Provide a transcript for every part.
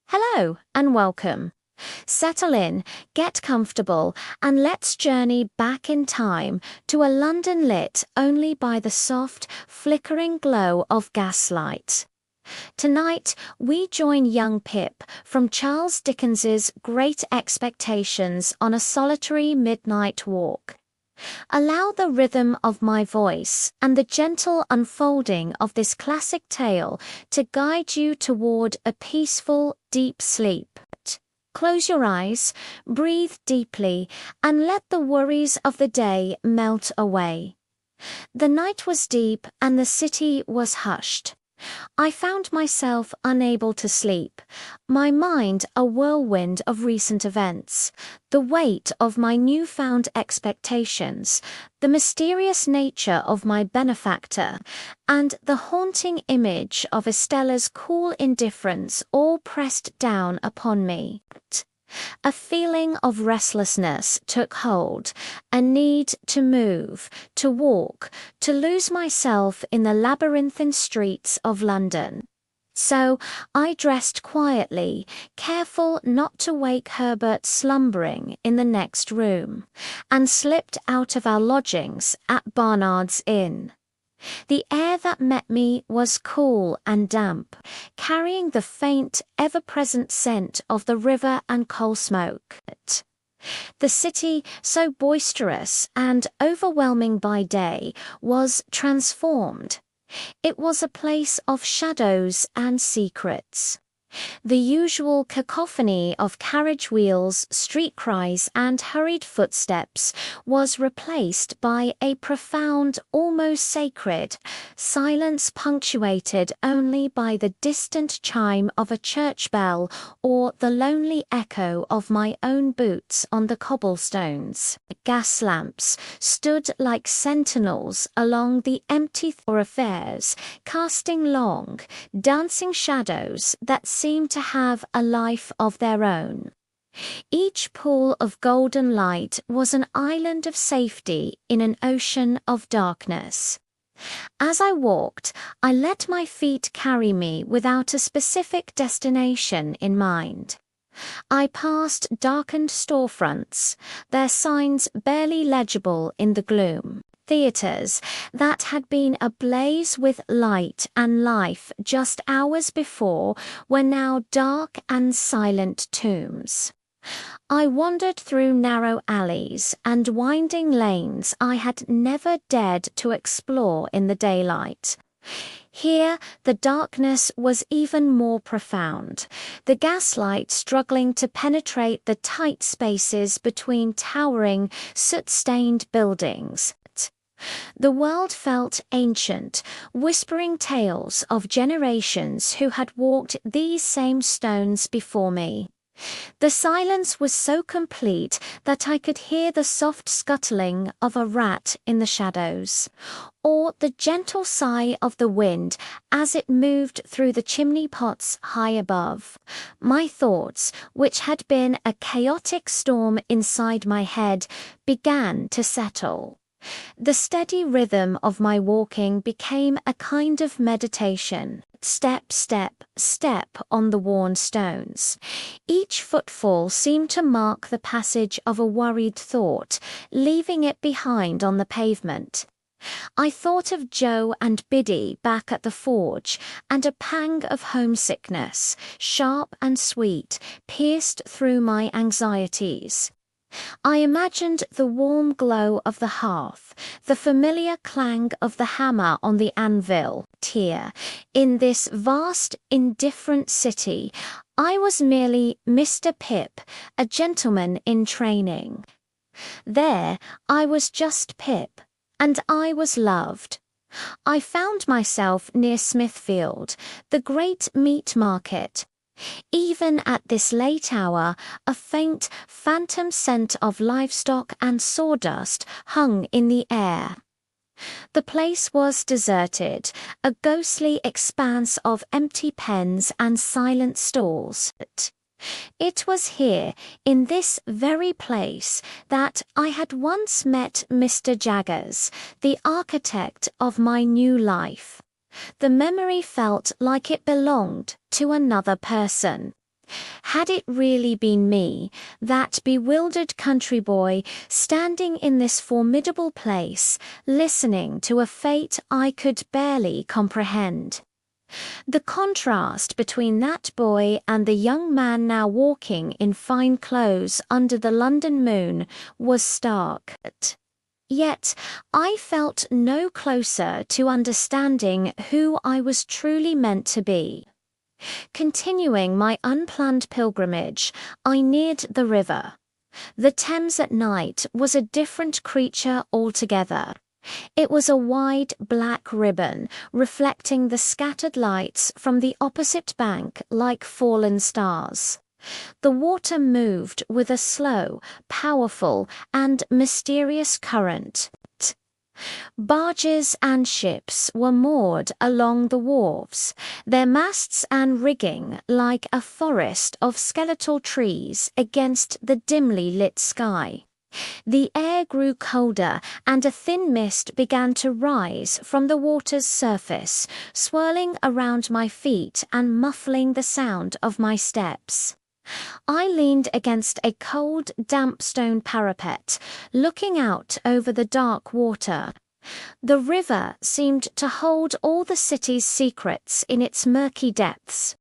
Hello and welcome. Settle in, get comfortable, and let's journey back in time to a London lit only by the soft, flickering glow of gaslight. Tonight, we join young Pip from Charles Dickens's Great Expectations on a solitary midnight walk. Allow the rhythm of my voice and the gentle unfolding of this classic tale to guide you toward a peaceful, deep sleep. Close your eyes, breathe deeply, and let the worries of the day melt away. The night was deep and the city was hushed. I found myself unable to sleep, my mind a whirlwind of recent events, the weight of my newfound expectations, the mysterious nature of my benefactor, and the haunting image of Estella's cool indifference all pressed down upon me. A feeling of restlessness took hold, a need to move, to walk, to lose myself in the labyrinthine streets of London. So I dressed quietly, careful not to wake Herbert slumbering in the next room, and slipped out of our lodgings at Barnard's Inn. The air that met me was cool and damp, carrying the faint, ever-present scent of the river and coal smoke. The city, so boisterous and overwhelming by day, was transformed. It was a place of shadows and secrets. The usual cacophony of carriage wheels, street cries, and hurried footsteps was replaced by a profound, almost sacred silence punctuated only by the distant chime of a church bell or the lonely echo of my own boots on the cobblestones. Gas lamps stood like sentinels along the empty thoroughfares, casting long, dancing shadows that seemed to have a life of their own. Each pool of golden light was an island of safety in an ocean of darkness. As I walked, I let my feet carry me without a specific destination in mind. I passed darkened storefronts, their signs barely legible in the gloom. Theatres that had been ablaze with light and life just hours before were now dark and silent tombs. I wandered through narrow alleys and winding lanes I had never dared to explore in the daylight. Here, the darkness was even more profound, the gaslight struggling to penetrate the tight spaces between towering, soot-stained buildings. The world felt ancient, whispering tales of generations who had walked these same stones before me. The silence was so complete that I could hear the soft scuttling of a rat in the shadows, or the gentle sigh of the wind as it moved through the chimney pots high above. My thoughts, which had been a chaotic storm inside my head, began to settle. The steady rhythm of my walking became a kind of meditation, step, step, step on the worn stones. Each footfall seemed to mark the passage of a worried thought, leaving it behind on the pavement. I thought of Joe and Biddy back at the forge, and a pang of homesickness, sharp and sweet, pierced through my anxieties. I imagined the warm glow of the hearth, the familiar clang of the hammer on the anvil. Here, in this vast, indifferent city, I was merely Mr. Pip, a gentleman in training. There, I was just Pip, and I was loved. I found myself near Smithfield, the great meat market. Even at this late hour, a faint, phantom scent of livestock and sawdust hung in the air. The place was deserted, a ghostly expanse of empty pens and silent stalls. It was here, in this very place, that I had once met Mr. Jaggers, the architect of my new life. The memory felt like it belonged to another person. Had it really been me, that bewildered country boy, standing in this formidable place, listening to a fate I could barely comprehend? The contrast between that boy and the young man now walking in fine clothes under the London moon was stark. Yet I felt no closer to understanding who I was truly meant to be. Continuing my unplanned pilgrimage, I neared the river. The Thames at night was a different creature altogether. It was a wide black ribbon, reflecting the scattered lights from the opposite bank like fallen stars. The water moved with a slow, powerful, and mysterious current. Barges and ships were moored along the wharves, their masts and rigging like a forest of skeletal trees against the dimly lit sky. The air grew colder, and a thin mist began to rise from the water's surface, swirling around my feet and muffling the sound of my steps. I leaned against a cold, damp stone parapet, looking out over the dark water. The river seemed to hold all the city's secrets in its murky depths.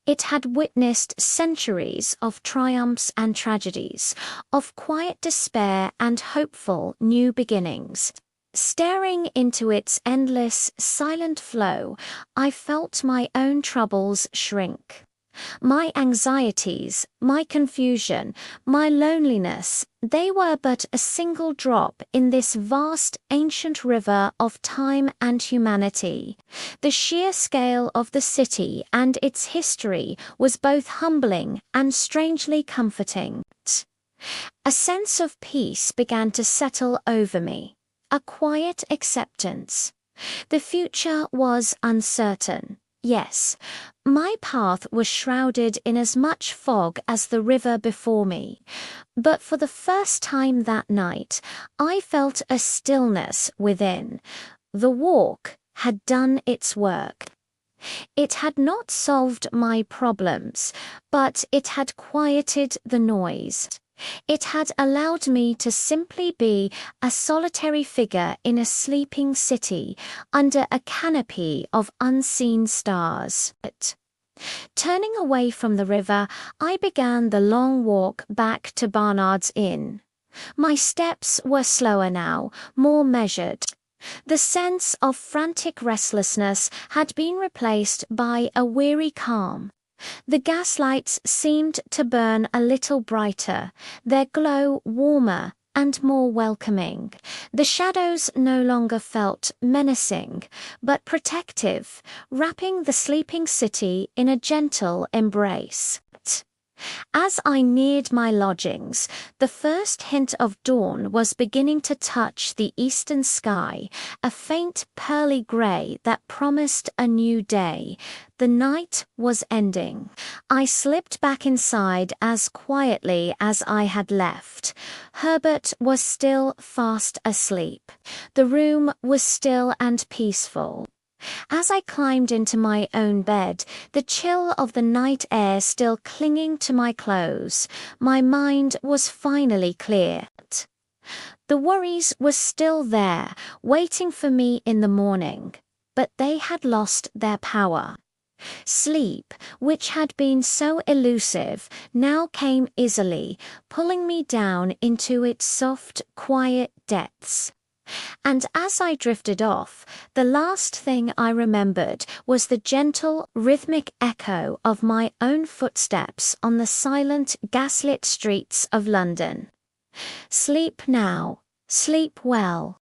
It had witnessed centuries of triumphs and tragedies, of quiet despair and hopeful new beginnings. Staring into its endless, silent flow, I felt my own troubles shrink. My anxieties, my confusion, my loneliness, they were but a single drop in this vast ancient river of time and humanity. The sheer scale of the city and its history was both humbling and strangely comforting. A sense of peace began to settle over me, a quiet acceptance. The future was uncertain. Yes, my path was shrouded in as much fog as the river before me, but for the first time that night, I felt a stillness within. The walk had done its work. It had not solved my problems, but it had quieted the noise. It had allowed me to simply be a solitary figure in a sleeping city under a canopy of unseen stars. Turning away from the river, I began the long walk back to Barnard's Inn. My steps were slower now, more measured. The sense of frantic restlessness had been replaced by a weary calm. The gaslights seemed to burn a little brighter, their glow warmer and more welcoming. The shadows no longer felt menacing, but protective, wrapping the sleeping city in a gentle embrace. As I neared my lodgings, the first hint of dawn was beginning to touch the eastern sky, a faint pearly grey that promised a new day. The night was ending. I slipped back inside as quietly as I had left. Herbert was still fast asleep. The room was still and peaceful. As I climbed into my own bed, the chill of the night air still clinging to my clothes, my mind was finally clear. The worries were still there, waiting for me in the morning, but they had lost their power. Sleep, which had been so elusive, now came easily, pulling me into its soft, quiet depths. And as I drifted off, the last thing I remembered was the gentle, rhythmic echo of my own footsteps on the silent, gaslit streets of London. Sleep now, sleep well.